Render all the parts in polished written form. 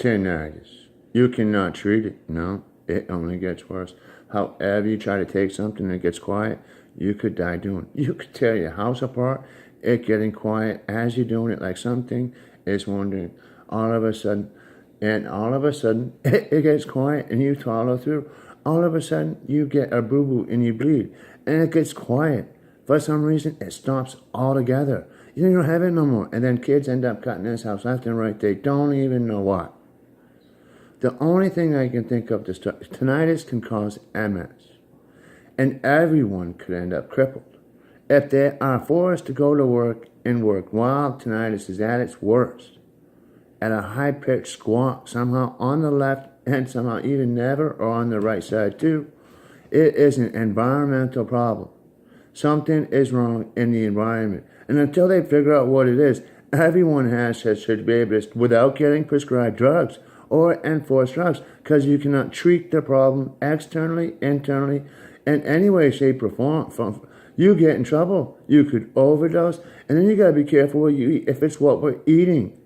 tinnitus. You cannot treat it. No, it only gets worse. However you try to take something that gets quiet, you could die doing it. You could tear your house apart, it getting quiet as you're doing it, like something is wandering. All of a sudden, it gets quiet and you follow through. All of a sudden, you get a boo-boo and you bleed, and it gets quiet. For some reason, it stops altogether. You don't have it no more. And then kids end up cutting this house left and right. They don't even know why. The only thing I can think of to start, tinnitus can cause MS. And everyone could end up crippled. If they are forced to go to work and work while tinnitus is at its worst, at a high-pitched squawk, somehow on the left and somehow even never, or on the right side too, it is an environmental problem. Something is wrong in the environment. And until they figure out what it is, everyone should be able to, without getting prescribed drugs or enforced drugs, because you cannot treat the problem externally, internally, in any way, shape, or form. You get in trouble. You could overdose, and then you got to be careful what you eat, if it's what we're eating.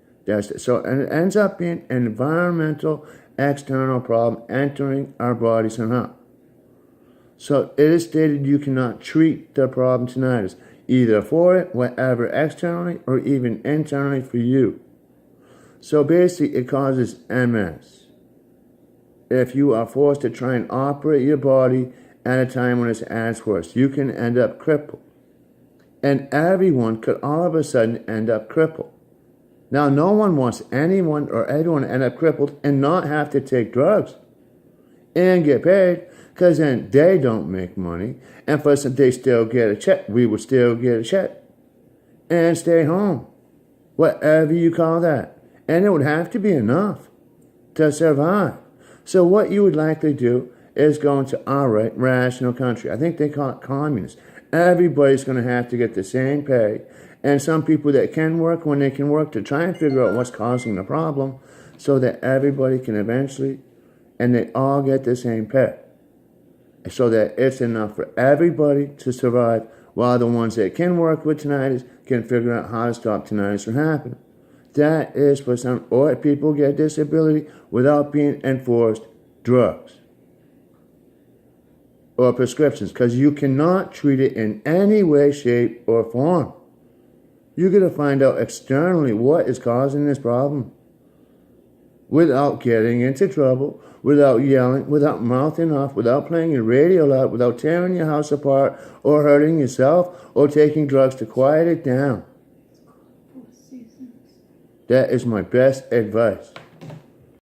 So, and it ends up being an environmental, external problem entering our body somehow. So it is stated you cannot treat the problem tinnitus, either for it, whatever, externally or even internally for you. So basically it causes MS. If you are forced to try and operate your body at a time when it's at its worst, you can end up crippled. And everyone could all of a sudden end up crippled. Now, no one wants anyone or everyone to end up crippled and not have to take drugs and get paid, because then they don't make money, and for some they still get a check. We would still get a check and stay home, whatever you call that. And it would have to be enough to survive. So what you would likely do is go into our rational country. I think they call it communist. Everybody's going to have to get the same pay. And some people that can work when they can work to try and figure out what's causing the problem so that everybody can eventually, and they all get the same pay. So that it's enough for everybody to survive, while the ones that can work with tinnitus can figure out how to stop tinnitus from happening. That is for some, or people get disability without being enforced drugs or prescriptions, because you cannot treat it in any way, shape, or form. You got to find out externally what is causing this problem without getting into trouble, without yelling, without mouthing off, without playing your radio loud, without tearing your house apart or hurting yourself or taking drugs to quiet it down. That is my best advice.